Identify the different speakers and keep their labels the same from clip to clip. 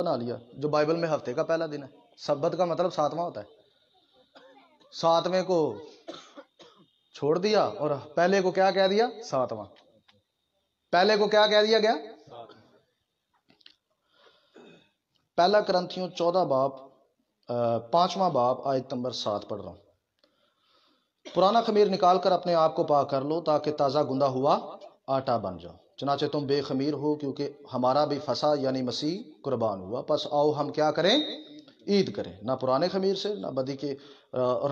Speaker 1: بنا لیا جو بائبل میں ہفتے کا پہلا دن ہے. سبت کا مطلب 7واں ہوتا ہے. 7ویں کو چھوڑ دیا اور پہلے کو کیا کہہ دیا؟ 7واں. پہلے کو کیا کہہ دیا گیا؟ پہلا کرنتھیوں 14 باب 5واں باب آیت نمبر 7 پڑھ رہا ہوں. پرانا خمیر نکال کر اپنے آپ کو پاک کر لو تاکہ تازہ گندا ہوا آٹا بن جاؤ. چنانچہ تم بے خمیر ہو کیونکہ ہمارا بھی فسح یعنی مسیح قربان ہوا. پس آؤ ہم کیا کریں؟ عید کریں، نہ پرانے خمیر سے نہ بدی کے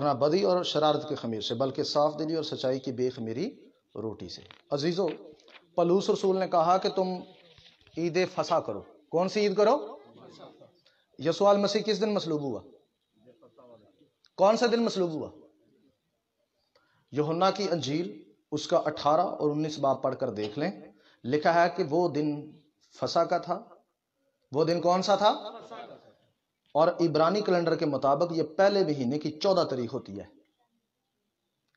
Speaker 1: نہ بدی اور شرارت کے خمیر سے، بلکہ صاف دلی اور سچائی کی بے خمیری روٹی سے. عزیزو، پولس رسول نے کہا کہ تم عید فسح کرو. کون سی عید کرو؟ یسوع المسیح کس دن مصلوب ہوا؟ کون سا دن مصلوب ہوا؟ یوحنا کی انجیل اس کا 18 اور 19 باب پڑھ کر دیکھ لیں. لکھا ہے کہ وہ دن فسح کا تھا. وہ دن کون سا تھا؟ اور عبرانی کیلنڈر کے مطابق یہ پہلے مہینے کی 14 تاریخ ہوتی ہے.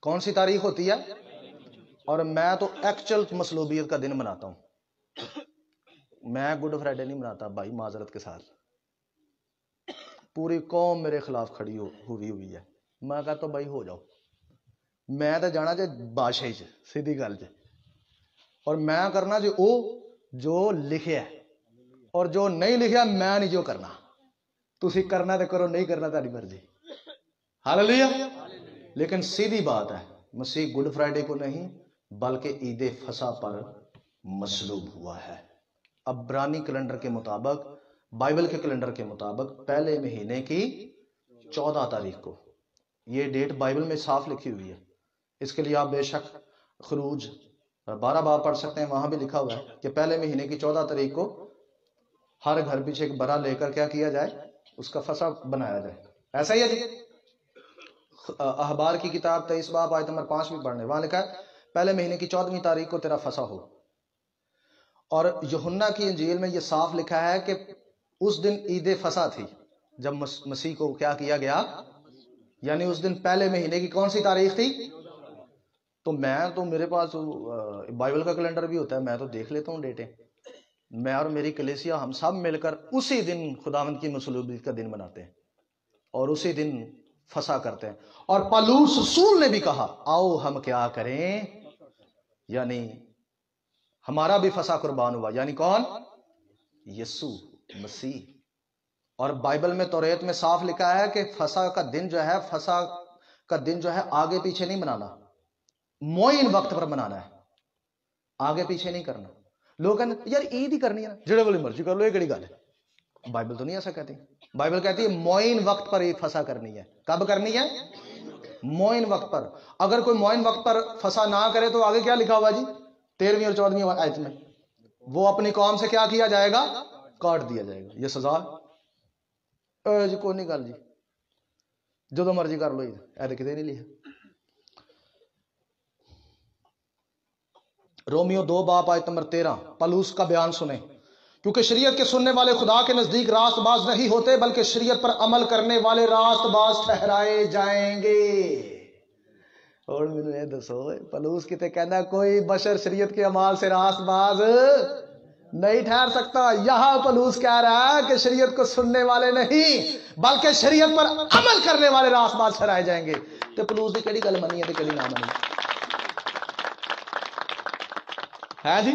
Speaker 1: کون سی تاریخ ہوتی ہے؟ اور میں تو ایکچوئل مصلوبیت کا دن مناتا ہوں. میں گڈ فرائیڈے نہیں مناتا بھائی، معذرت کے ساتھ. پوری قوم میرے خلاف کھڑی ہوئی ہے. میں کہتا ہوں بھائی ہو جاؤ، میں تو جانا جی بادشاہی چ، سیدھی گل جی. اور میں کرنا جی او جو لکھیا ہے، اور جو نہیں لکھیا میں نہیں جو کرنا. تسی کرنا تو کرو، نہیں کرنا تاری مرضی. ہاللیلویا. لیکن سیدھی بات ہے، مسیح گڈ فرائیڈے کو نہیں بلکہ عید فسح پر مصلوب ہوا ہے. عبرانی کیلنڈر کے مطابق، بائبل کے کیلنڈر کے مطابق پہلے مہینے کی 14 تاریخ کو. یہ ڈیٹ بائبل میں صاف لکھی ہوئی ہے. اس کے لیے آپ بے شک خروج 12 باب پڑھ سکتے ہیں. وہاں بھی لکھا ہوا ہے کہ پہلے مہینے کی 14 تاریخ کو ہر گھر پیچھے ایک برا لے کر کیا کیا جائے؟ اس کا فسح بنایا جائے. ایسا ہی ہے جی. احبار کی کتاب 23 باب آیت نمبر 5 بھی پڑھنے، وہاں لکھا ہے پہلے مہینے کی 14ویں تاریخ کو تیرا فسح ہو. اور یوحنا کی انجیل میں یہ صاف لکھا ہے کہ اس دن عید فسح تھی جب مسیح کو کیا کیا گیا، یعنی اس دن پہلے مہینے کی کون سی تاریخ تھی؟ تو میرے پاس بائبل کا کیلنڈر بھی ہوتا ہے، میں تو دیکھ لیتا ہوں ڈیٹیں. میں اور میری کلیسیا ہم سب مل کر اسی دن خداوند کی مصلوبیت کا دن مناتے ہیں اور اسی دن فسح کرتے ہیں. اور پولس رسول نے بھی کہا آؤ ہم کیا کریں، یعنی ہمارا بھی فسح قربان ہوا. یعنی کون؟ یسوع مسیح. اور بائبل میں توریت میں صاف لکھا ہے کہ فسح کا دن جو ہے، فسح کا دن جو ہے آگے پیچھے نہیں منانا، معین وقت پر منانا ہے، آگے پیچھے نہیں کرنا. لوگ کہتے یار عید ہی کرنی ہے نا، جڑے والی مرضی کر لو، یہ کہڑی گل ہے؟ بائبل تو نہیں ایسا کہتی. بائبل کہتی ہے معین وقت پر عید فسح کرنی ہے. کب کرنی ہے؟ معین وقت پر. اگر کوئی معین وقت پر فسح نہ کرے تو آگے کیا لکھا ہوا جی 13ویں اور 14ویں آیت میں؟ وہ اپنی قوم سے کیا کیا جائے گا؟ کاٹ دیا جائے گا. یہ سزا جی کوئی نہیں گل جی، جو مرضی کر لو، یہ کتنے نہیں لکھا. رومیو 2 باب آیت نمبر 13 پولس کا بیان سنیں. کیونکہ شریعت کے سننے والے خدا کے نزدیک راست باز نہیں ہوتے بلکہ شریعت پر عمل کرنے والے راست باز ٹھہرائے جائیں گے. اور مجھے یہ دسو پولس کتے کہنا کوئی بشر شریعت کے اعمال سے راست باز نہیں ٹھہر سکتا. یہاں پولس کہہ رہا ہے کہ شریعت کو سننے والے نہیں بلکہ شریعت پر عمل کرنے والے راست باز ٹھہرائے جائیں گے. تو پولس کی کہڑی گل منی ہے تو کہڑی نہ منی ہے جی؟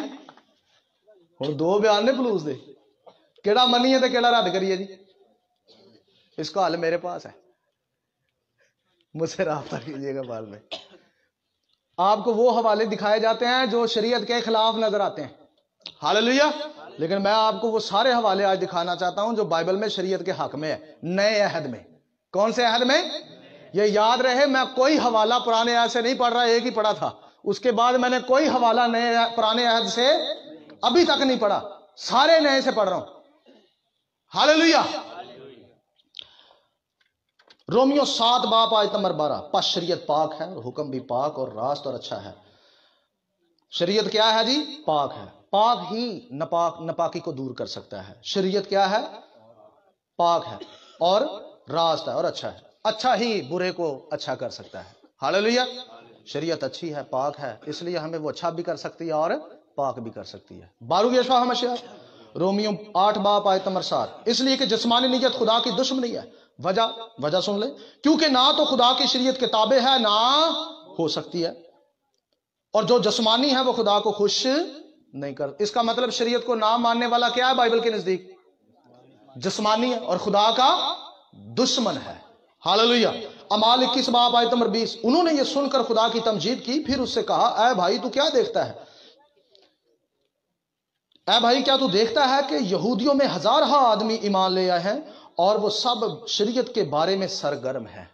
Speaker 1: ہوں دو بیان نے پولس دے، کیڑا منیے تے کیڑا رد کریے جی؟ اس کا حل میرے پاس ہے، مجھ سے رابطہ کیجیے گا. بعد میں آپ کو وہ حوالے دکھائے جاتے ہیں جو شریعت کے خلاف نظر آتے ہیں. ہاللیلویا. لیکن میں آپ کو وہ سارے حوالے آج دکھانا چاہتا ہوں جو بائبل میں شریعت کے حق میں ہے، نئے عہد میں. کون سے عہد میں؟ یہ یاد رہے میں کوئی حوالہ پرانے عہد سے نہیں پڑھ رہا، ایک ہی پڑھا تھا. اس کے بعد میں نے کوئی حوالہ نئے پرانے عہد سے ابھی تک نہیں پڑھا، سارے نئے سے پڑھ رہا ہوں. ہاللیلویا. رومیو 7 باب آیت نمبر 12 پس شریعت پاک ہے اور حکم بھی پاک اور راست اور اچھا ہے. شریعت کیا ہے جی؟ پاک ہے. پاک ہی ناپاکی کو دور کر سکتا ہے. شریعت کیا ہے؟ پاک ہے اور راست ہے اور اچھا ہے. اچھا ہی برے کو اچھا کر سکتا ہے. ہاللیلویا. شریعت اچھی ہے، پاک ہے، اس لیے ہمیں وہ اچھا بھی کر سکتی ہے اور پاک بھی کر سکتی ہے. بارو یشوع ہمشیہ رومیو 8 باب آیت نمبر 7، اس لیے کہ جسمانی نیت خدا کی دشمنی ہے۔ وجہ سن لیں، کیونکہ نہ تو خدا کی شریعت کے تابع ہے نہ ہو سکتی ہے، اور جو جسمانی ہے وہ خدا کو خوش نہیں کرتا۔ اس کا مطلب شریعت کو نہ ماننے والا کیا ہے بائبل کے نزدیک؟ جسمانی ہے اور خدا کا دشمن ہے۔ ہاللویہ۔ اعمال 21 باب آیت نمبر 20، انہوں نے یہ سن کر خدا کی تمجید کی، پھر اس سے کہا اے بھائی تو کیا دیکھتا ہے؟ اے بھائی کیا تو دیکھتا ہے کہ یہودیوں میں ہزارہا آدمی ایمان لے آئے ہیں اور وہ سب شریعت کے بارے میں سرگرم ہیں۔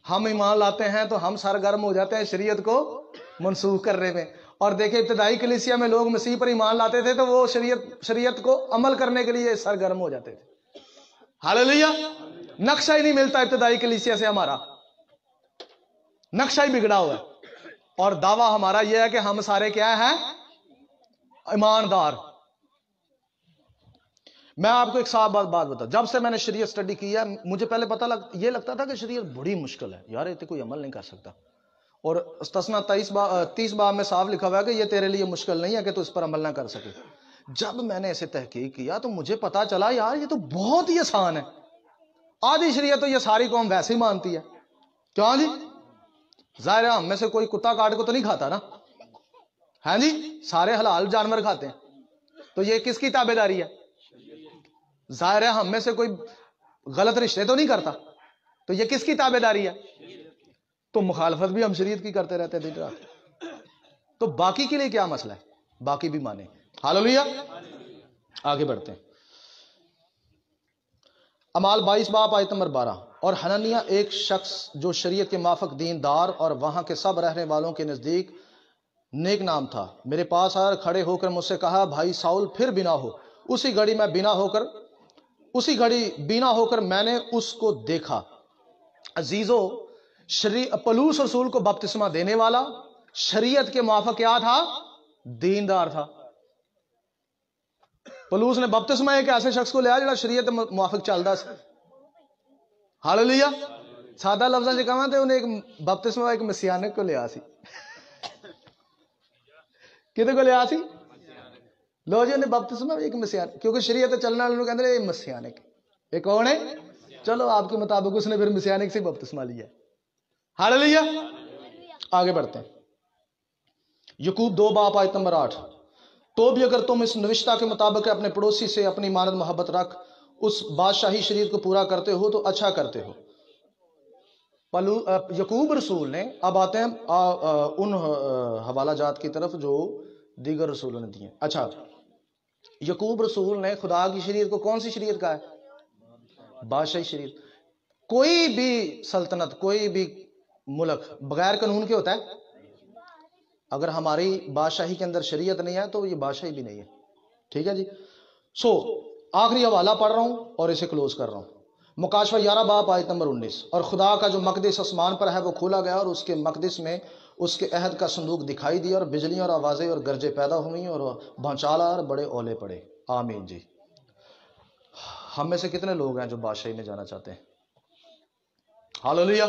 Speaker 1: ہم ایمان لاتے ہیں تو ہم سرگرم ہو جاتے ہیں شریعت کو منسوخ کرنے میں، اور دیکھیں ابتدائی کلیسیا میں لوگ مسیح پر ایمان لاتے تھے تو وہ شریعت کو عمل کرنے کے لیے سرگرم ہو جاتے تھے۔ ہاللویہ۔ نقشہ ہی نہیں ملتا ابتدائی کلیسیا سے، ہمارا نقشہ ہی بگڑا ہوا ہے، اور دعویٰ ہمارا یہ ہے کہ ہم سارے کیا ہیں؟ ایماندار۔ میں آپ کو ایک صاف بات بتا، جب سے میں نے شریعت سٹڈی کی ہے مجھے پہلے یہ لگتا تھا کہ شریعت بڑی مشکل ہے یار، یہ تو کوئی عمل نہیں کر سکتا، اور استثنا 30 باب میں صاف لکھا ہوا ہے کہ یہ تیرے لیے مشکل نہیں ہے کہ تو اس پر عمل نہ کر سکے۔ جب میں نے اسے تحقیق کیا تو مجھے پتا چلا یار یہ تو بہت ہی آسان ہے۔ آدھی شریعت تو یہ ساری قوم ویسے ہی مانتی ہے، کیوں جی؟ ظاہر ہے ہم میں سے کوئی کتا کاٹ کو تو نہیں کھاتا نا، ہاں جی؟ سارے حلال جانور کھاتے ہیں، تو یہ کس کی تابع داری ہے؟ ظاہر ہے ہم میں سے کوئی غلط رشتے تو نہیں کرتا، تو یہ کس کی تابع داری ہے؟ تو مخالفت بھی ہم شریعت کی کرتے رہتے دن رات، تو باقی کے لیے کیا مسئلہ ہے؟ باقی بھی مانے۔ ہاللویہ۔ آگے بڑھتے ہیں۔ اعمال 22 باب آیت نمبر 12، اور حنانیہ ایک شخص جو شریعت کے موافق دیندار اور وہاں کے سب رہنے والوں کے نزدیک نیک نام تھا، میرے پاس آ کھڑے ہو کر مجھ سے کہا بھائی ساؤل پھر بنا ہو۔ اسی گھڑی بینا ہو کر میں نے اس کو دیکھا۔ عزیزو، پولس رسول کو بپتسمہ دینے والا شریعت کے موافق کیا تھا؟ دیندار تھا۔ پولس نے بپتسمہ ایک ایسے شخص کو لیا جڑا شریعت موافق چلدا سی۔ ہاللویہ۔ سادہ لفظاں وچ کہاں تے انہیں ایک بپتسمہ ایک مسیانک کو لیا سی۔ کدے کو لیا سی؟ لو جی انہیں بپتسمہ ایک مسیانک، کیونکہ شریعت چلنے والے لوگ کہتے ہیں یہ مسیانک، یہ کون ہے؟ چلو آپ کے مطابق اس نے پھر مسیانک سے بپتسمہ لیا۔ ہاللویہ۔ آگے بڑھتے ہیں۔ یعقوب 2 باب آیت نمبر 8، تو بھی اگر تم اس نوشتہ کے مطابق اپنے پڑوسی سے اپنی مانند محبت رکھ اس بادشاہی شریعت کو پورا کرتے ہو تو اچھا کرتے ہو۔ یعقوب رسول نے، اب آتے ہیں ان حوالہ جات کی طرف جو دیگر رسولوں نے دیے۔ اچھا، یعقوب رسول نے خدا کی شریعت کو کون سی شریعت کہا ہے؟ بادشاہی شریعت۔ کوئی بھی سلطنت، کوئی بھی ملک بغیر قانون کے ہوتا ہے؟ اگر ہماری بادشاہی کے اندر شریعت نہیں ہے تو یہ بادشاہی بھی نہیں ہے۔ ٹھیک ہے جی۔ آخری حوالہ پڑھ رہا ہوں اور اسے کلوز کر رہا ہوں۔ مکاشفہ 11 باب آیت نمبر 19، اور خدا کا جو مقدس آسمان پر ہے وہ کھولا گیا اور اس کے مقدس میں اس کے عہد کا صندوق دکھائی دیا، اور بجلیاں اور آوازیں اور گرجے پیدا ہوئیں اور بھونچال اور بڑے اولے پڑے۔ آمین جی۔ ہم میں سے کتنے لوگ ہیں جو بادشاہی میں جانا چاہتے ہیں؟ ہاللویہ۔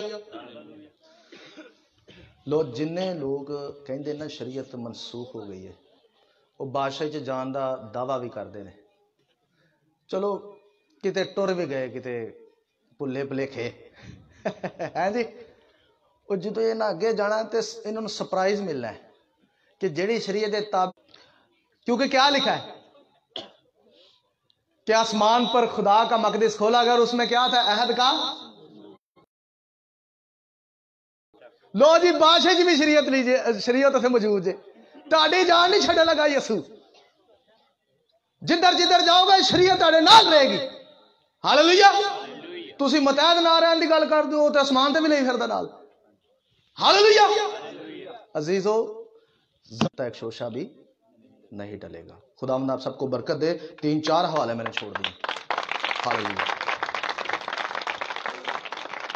Speaker 1: جنہیں لوگ کہندے نا شریعت منسوخ ہو گئی ہے، وہ بادشاہی چ جان دا دعویٰ بھی کرتے ہیں۔ چلو کتے ٹر بھی گئے، کتے پلے پلیکھے ہیں جی۔ اور جدو یہ نہ اگے جانا تو انہوں نے سرپرائز ملنا ہے کہ جیڑی شریعت تابع، کیونکہ کیا لکھا ہے کہ آسمان پر خدا کا مقدس کھولا گیا اور اس میں کیا تھا؟ عہد کا۔ لو جی بادشاہ جی بھی شریعت لیجیے، شریعت سے موجود ہے، تاڑی جان نہیں چھڑے لگا یسو، جدھر جدھر جاؤ گے شریعت تاڑے نال رہے گی۔ ہاللویہ۔ تسی متحد نہ رہن دی گل کر دو تے آسمان تے بھی نہیں پھردا نال۔ ہاللویہ۔ عزیزو، ایک شوشہ بھی نہیں ٹلے گا۔ خداوند آپ سب کو برکت دے۔ 3-4 حوالے میں نے چھوڑ دیے۔ ہاللویہ۔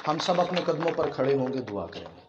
Speaker 1: ہم سب اپنے قدموں پر کھڑے ہوں گے، دعا کریں گے۔